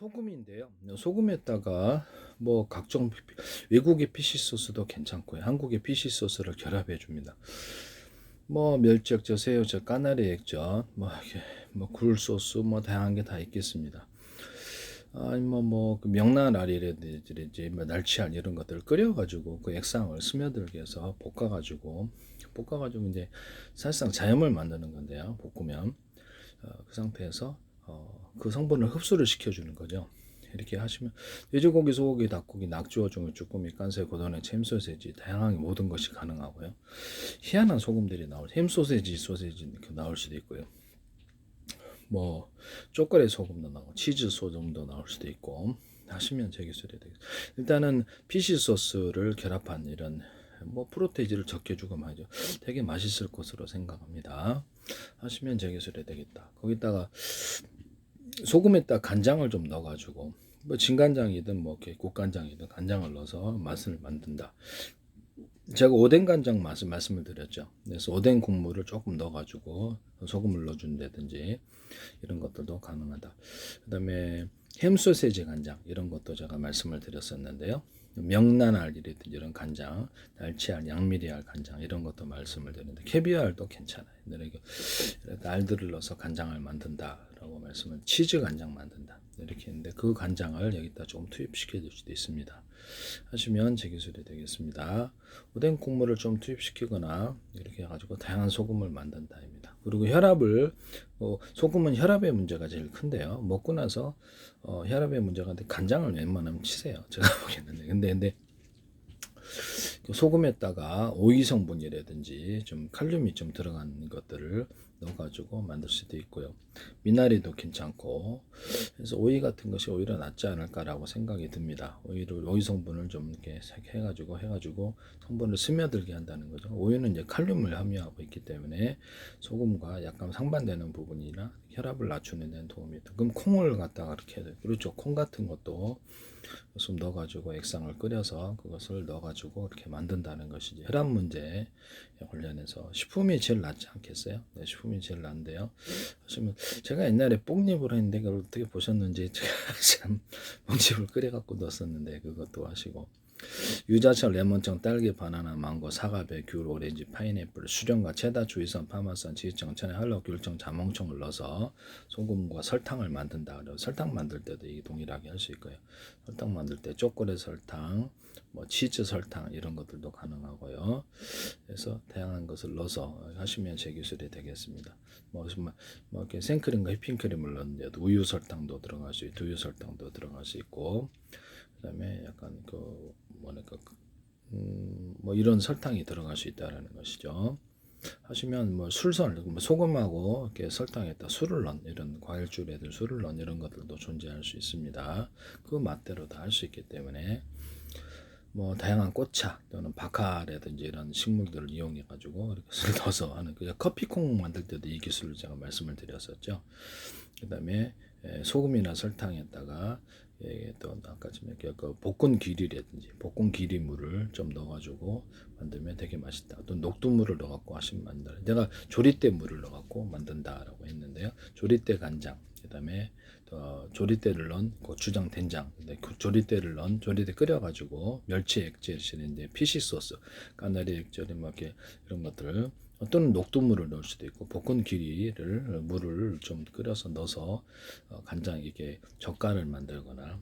소금인데요. 소금에다가 뭐 각종 외국의 피시 소스도 괜찮고요. 한국의 피시 소스를 결합해 줍니다. 뭐 멸치액젓, 새우젓, 까나리 액젓, 뭐 이렇게 굴 소스 뭐 다양한 게 다 있겠습니다. 아니 뭐그 명란알이라든지 뭐 날치알 이런 것들을 끓여가지고 그 액상을 스며들게 해서 볶아가지고 이제 사실상 자염을 만드는 건데요. 볶으면 그 상태에서 그 성분을 흡수를 시켜주는 거죠. 이렇게 하시면 돼지고기, 소고기, 닭고기, 낙지와 종류, 쭈꾸미, 깐새, 고등어, 햄 소세지 다양하게 모든 것이 가능하고요. 희한한 소금들이 햄 소세지 이렇게 나올 수도 있고요. 뭐 초콜릿 소금도 나오고 치즈 소금도 나올 수도 있고 하시면 제 기술이 되겠습니다. 일단은 피시 소스를 결합한 이런 뭐 프로테이지를 적게 주고 하죠. 되게 맛있을 것으로 생각합니다. 하시면 제 기술이 되겠다. 거기다가 소금에다 간장을 좀 넣어가지고 뭐 진간장이든 뭐 이렇게 국간장이든 간장을 넣어서 맛을 만든다. 제가 오뎅 간장 맛을 말씀을 드렸죠. 그래서 오뎅 국물을 조금 넣어가지고 소금을 넣어준다든지 이런 것들도 가능하다. 그다음에 햄 소세지 간장 이런 것도 제가 말씀을 드렸었는데요. 명란알이라든지 이런 간장, 날치알, 양미리알 간장 이런 것도 말씀을 드렸는데 캐비알도 괜찮아요. 이렇게 알들을 넣어서 간장을 만든다라고 말씀을 치즈 간장 만든다 이렇게 했는데 그 간장을 여기다 조금 투입시켜 줄 수도 있습니다. 하시면 제 기술이 되겠습니다. 오뎅 국물을 좀 투입시키거나 이렇게 해가지고 다양한 소금을 만든다입니다. 그리고 혈압을 소금은 혈압의 문제가 제일 큰데요. 먹고 나서 혈압의 문제가 있는데 간장을 웬만하면 치세요. 제가 보기에는. 근데 소금에다가 오이 성분이라든지 좀 칼륨이 좀 들어간 것들을 넣어가지고 만들 수도 있고요. 미나리도 괜찮고 그래서 오이 같은 것이 오히려 낫지 않을까라고 생각이 듭니다. 오이 성분을 좀 이렇게 해가지고 성분을 스며들게 한다는 거죠. 오이는 이제 칼륨을 함유하고 있기 때문에 소금과 약간 상반되는 부분이나 혈압을 낮추는 데는 도움이 돼. 그럼 콩을 갖다가 이렇게 해야 돼요. 그렇죠. 콩 같은 것도 좀 넣어가지고 액상을 끓여서 그것을 넣어가지고 이렇게 만든다는 것이지. 혈압 문제에 관련해서 식품이 제일 낫지 않겠어요? 네, 식품이 제일 낫는데요. 하시면 제가 옛날에 뽕잎을 했는데 그걸 어떻게 보셨는지 제가 참 뽕잎을 끓여갖고 넣었었는데 그것도 하시고 유자철, 레몬청, 딸기, 바나나, 망고, 사과배, 귤, 오렌지, 파인애플, 수정과 체다, 주의선, 파마산, 지지청, 천에, 한로, 귤청, 자몽청을 넣어서 소금과 설탕을 만든다. 그래서 설탕 만들 때도 이게 동일하게 할 수 있고요. 설탕 만들 때 초콜릿 설탕, 뭐 치즈 설탕 이런 것들도 가능하고요. 그래서 다양한 것을 넣어서 하시면 제 기술이 되겠습니다. 뭐 이렇게 생크림과 휘핑크림을 넣는데도 우유 설탕도 들어갈 수 있고, 두유 설탕도 들어갈 수 있고. 그다음에 약간 뭐랄까 뭐 이런 설탕이 들어갈 수 있다라는 것이죠. 하시면 뭐 소금하고 이렇게 설탕에다 술을 넣은 이런 과일주에들 술을 넣은 이런 것들도 존재할 수 있습니다. 그 맛대로 다 할 수 있기 때문에 뭐 다양한 꽃차 또는 바카라든지 이런 식물들을 이용해 가지고 이렇게 술 넣어서 하는 커피콩 만들 때도 이 기술을 제가 말씀을 드렸었죠. 그다음에 소금이나 설탕에다가 또 아까 좀 이렇게 볶은 기리라든지 볶은 기리물을 좀 넣어가지고 만들면 되게 맛있다. 또 녹두물을 넣어갖고 하시면 만들. 내가 조리대 물을 넣어갖고 만든다라고 했는데요. 조리대 간장, 그다음에 조리대를 넣은 고추장, 된장, 조리대를 넣은 조리대 끓여가지고 멸치 액젓인데 피시 소스, 까나리 액젓이 뭐 이렇게 이런 것들을 또는 녹두물을 넣을 수도 있고 볶은 기리를 물을 좀 끓여서 넣어서 간장 이게 젓갈을 만들거나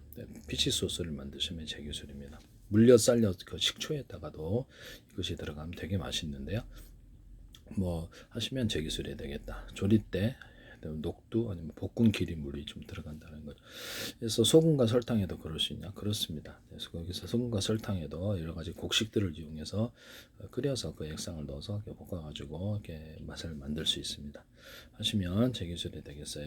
피시 소스를 만드시면 제 기술입니다. 물엿 쌀엿 그 식초에다가도 이것이 들어가면 되게 맛있는데요. 뭐 하시면 제 기술이 되겠다. 조리대 녹두 아니면 볶은 기리물이 좀 들어간다는 거죠. 그래서 소금과 설탕에도 그럴 수 있냐? 그렇습니다. 그래서 거기서 소금과 설탕에도 여러 가지 곡식들을 이용해서 끓여서 그 액상을 넣어서 볶아가지고 이렇게 맛을 만들 수 있습니다. 하시면 제 기술이 되겠어요.